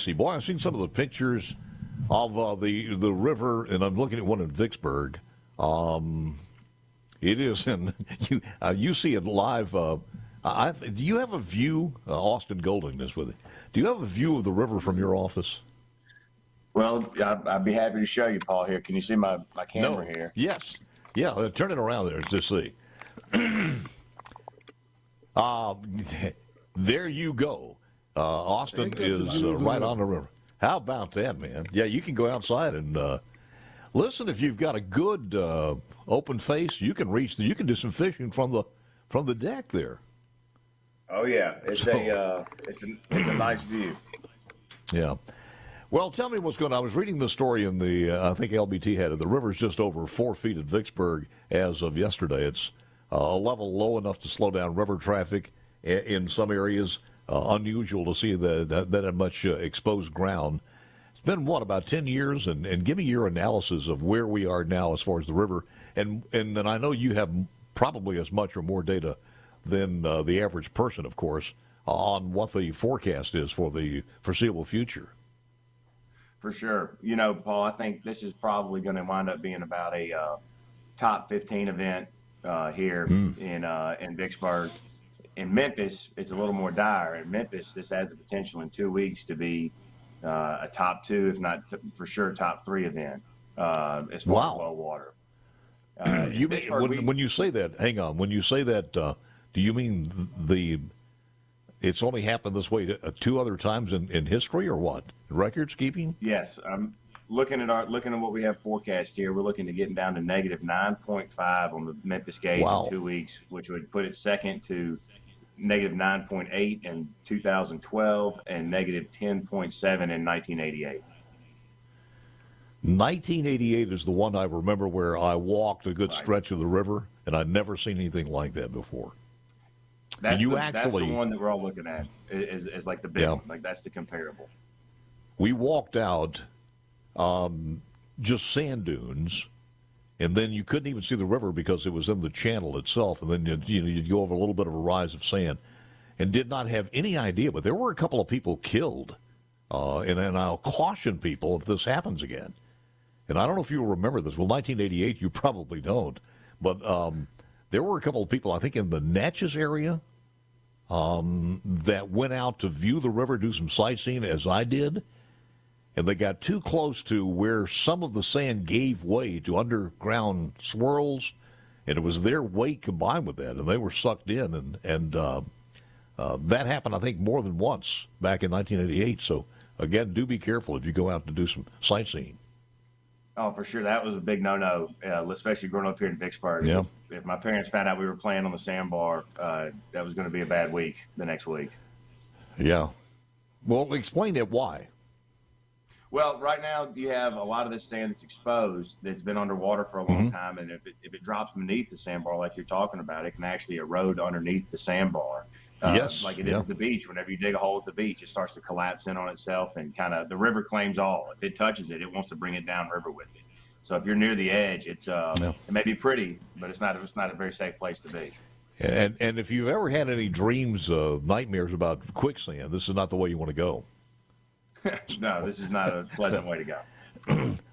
See, boy, I've seen some of the pictures of the river, and I'm looking at one in Vicksburg. It is, and you see it live. Do you have a view? Austin Golding is with it. Do you have a view of the river from your office? Well, I'd be happy to show you, Paul. Here, can you see my camera here? Yes. Yeah, turn it around there to see. There you go. Austin is right on the river. How about that, man? Yeah, you can go outside and listen. If you've got a good open face, you can you can do some fishing from the deck there. Oh yeah, it's a nice view. Yeah. Well, tell me what's going on. I was reading the story in I think LBT had it. The river's just over 4 feet at Vicksburg as of yesterday. It's a level low enough to slow down river traffic in some areas. Unusual to see that much exposed ground. It's been, about 10 years? And give me your analysis of where we are now as far as the river. And I know you have probably as much or more data than the average person, of course, on what the forecast is for the foreseeable future. For sure. Paul, I think this is probably going to wind up being about a top 15 event here in Vicksburg. In Memphis, it's a little more dire. In Memphis, this has the potential in 2 weeks to be a top 2, if not for sure top 3 event as far as low water. You mean, when you say that, hang on, when you say that, do you mean it's only happened this way 2 other times in history, or what? Records keeping? Yes. Looking at what we have forecast here, we're looking to getting down to negative 9.5 on the Memphis gauge in 2 weeks, which would put it second to negative 9.8 in 2012 and negative 10.7 in 1988. 1988 is the one I remember where I walked a good stretch of the river, and I'd never seen anything like that before. That's the one that we're all looking at is like the big one. Like, that's the comparable. We walked out just sand dunes, and then you couldn't even see the river because it was in the channel itself, and then you'd go over a little bit of a rise of sand, and did not have any idea. But there were a couple of people killed, and I'll caution people if this happens again. And I don't know if you remember this. Well, 1988, you probably don't, but there were a couple of people, I think, in the Natchez area that went out to view the river, do some sightseeing, as I did. And they got too close to where some of the sand gave way to underground swirls, and it was their weight combined with that, and they were sucked in. And that happened, I think, more than once back in 1988. So, again, do be careful if you go out to do some sightseeing. Oh, for sure. That was a big no-no, especially growing up here in Vicksburg. Yeah. If my parents found out we were playing on the sandbar, that was going to be a bad week the next week. Yeah. Well, explain it why. Well, right now you have a lot of this sand that's exposed, that's been underwater for a long time, and if it drops beneath the sandbar like you're talking about, it can actually erode underneath the sandbar. Yes. Like it is at the beach. Whenever you dig a hole at the beach, it starts to collapse in on itself, and kind of the river claims all. If it touches it, it wants to bring it down river with it. So if you're near the edge, it may be pretty, but it's not a very safe place to be. And if you've ever had any dreams, nightmares about quicksand, this is not the way you want to go. No, this is not a pleasant way to go.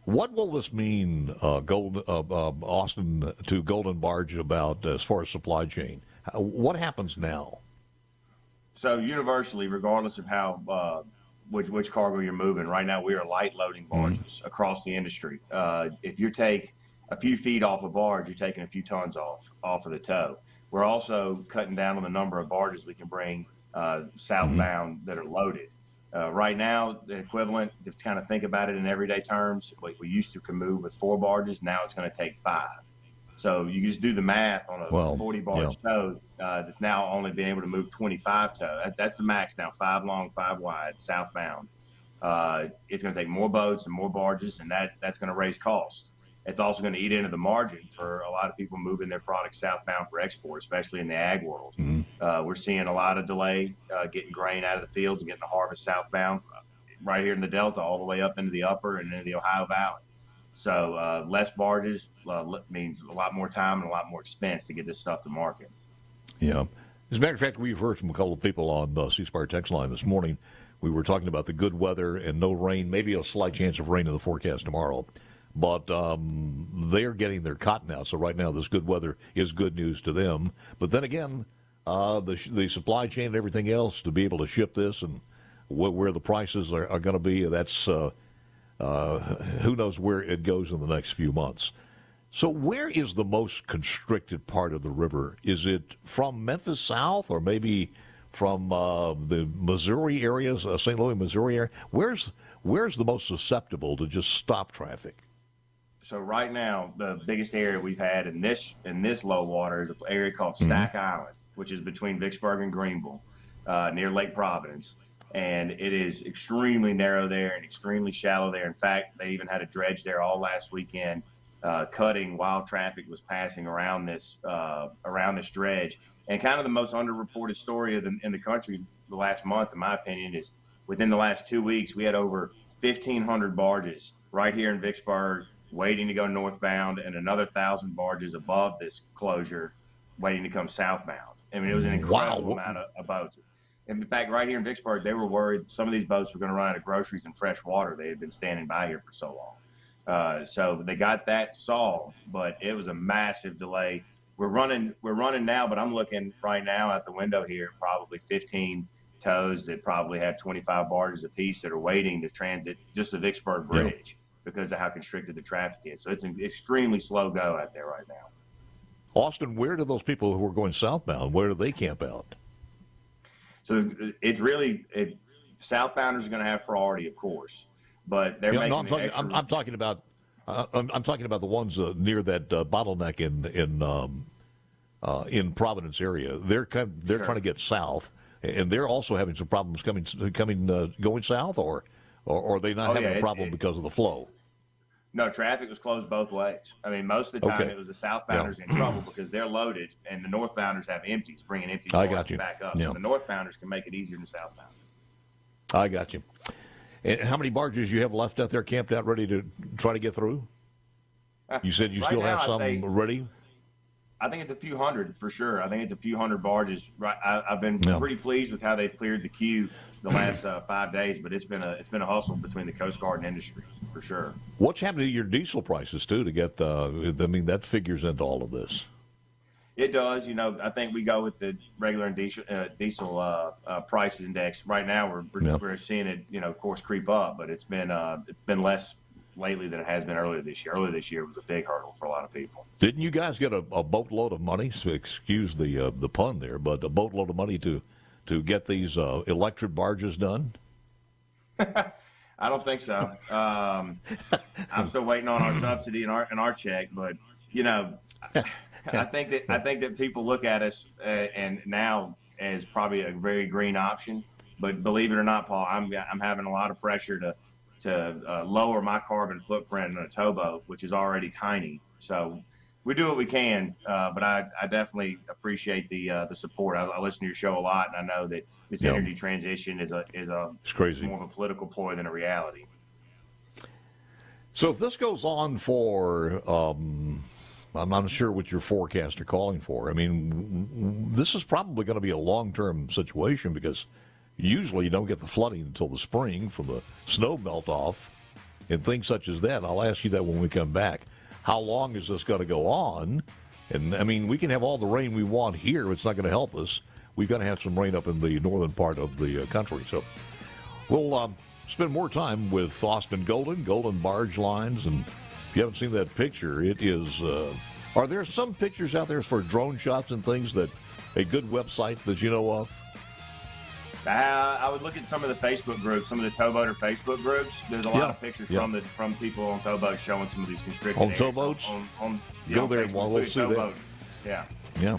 What will this mean, Austin, to Golding Barge about as far as supply chain? What happens now? So universally, regardless of how which cargo you're moving, right now we are light loading barges across the industry. If you take a few feet off a barge, you're taking a few tons off of the tow. We're also cutting down on the number of barges we can bring southbound that are loaded. Right now, the equivalent, to kind of think about it in everyday terms, like we used to can move with 4 barges, now it's going to take 5. So you just do the math on a 40-barge tow that's now only being able to move 25 tow. That's the max now, 5 long, 5 wide, southbound. It's going to take more boats and more barges, and that's going to raise costs. It's also going to eat into the margin for a lot of people moving their products southbound for export, especially in the ag world. We're seeing a lot of delay getting grain out of the fields and getting the harvest southbound right here in the Delta all the way up into the upper and into the Ohio Valley. So less barges means a lot more time and a lot more expense to get this stuff to market. Yeah. As a matter of fact, we've heard from a couple of people on the C Spire text line this morning We were talking about the good weather and no rain, maybe a slight chance of rain in the forecast tomorrow. But they're getting their cotton out, so right now this good weather is good news to them. But then again, the supply chain and everything else to be able to ship this and where the prices are going to be, that's who knows where it goes in the next few months. So where is the most constricted part of the river? Is it from Memphis south or maybe from the Missouri areas, St. Louis, Missouri area? Where's the most susceptible to just stop traffic? So right now, the biggest area we've had in this low water is an area called Stack Island, which is between Vicksburg and Greenville, near Lake Providence. And it is extremely narrow there and extremely shallow there. In fact, they even had a dredge there all last weekend, cutting while traffic was passing around this dredge. And kind of the most underreported story in the country the last month, in my opinion, is within the last 2 weeks, we had over 1,500 barges right here in Vicksburg waiting to go northbound, and another 1,000 barges above this closure waiting to come southbound. I mean, it was an incredible amount of boats. In fact, right here in Vicksburg, they were worried some of these boats were going to run out of groceries and fresh water. They had been standing by here for so long. So they got that solved, but it was a massive delay. We're running now, but I'm looking right now out the window here, probably 15 tows that probably have 25 barges apiece that are waiting to transit just the Vicksburg Bridge because of how constricted the traffic is. So it's an extremely slow go out there right now. Austin, where do those people who are going southbound, where do they camp out? So it's really southbounders are going to have priority, of course, but they're making. No, I'm talking about the ones near that bottleneck in Providence area. They're trying to get south, and they're also having some problems going south, or are they not having a problem because of the flow? No, traffic was closed both ways. I mean, most of the time it was the southbounders in trouble because they're loaded, and the northbounders have empties, bringing empties back up. So the northbounders can make it easier than the southbounders. I got you. And how many barges you have left out there camped out ready to try to get through? You said you still have some ready? I think it's a few hundred for sure. I think it's a few hundred barges. Right, I've been pretty pleased with how they've cleared the queue the last 5 days, but it's been a hustle between the Coast Guard and industry for sure. What's happened to your diesel prices too to get? I mean, that figures into all of this. It does. You know, I think we go with the regular diesel prices index. Right now, we're seeing it, of course, creep up, but it's been less lately than it has been earlier this year. Earlier this year was a big hurdle for a lot of people. Didn't you guys get a boatload of money? So excuse the pun there, but a boatload of money to get these electric barges done? I don't think so. I'm still waiting on our subsidy and our check, but I think that people look at us and now as probably a very green option. But believe it or not, Paul, I'm having a lot of pressure to lower my carbon footprint on a towboat, which is already tiny. So we do what we can, but I definitely appreciate the support. I listen to your show a lot, and I know that this energy transition is it's crazy. More of a political ploy than a reality. So if this goes on for, I'm not sure what your forecasts are calling for. I mean, this is probably going to be a long-term situation because usually you don't get the flooding until the spring from the snow melt off and things such as that. I'll ask you that when we come back. How long is this going to go on? And, I mean, we can have all the rain we want here. It's not going to help us. We've got to have some rain up in the northern part of the country. So we'll spend more time with Austin Golding Barge Lines. And if you haven't seen that picture, it is are there some pictures out there for drone shots and things that a good website that you know of? I would look at some of the Facebook groups, some of the towboater Facebook groups. There's a lot of pictures from people on towboats showboats showing some of these constricted areas. Towboats? On Go there and we'll see that. Yeah. Yeah.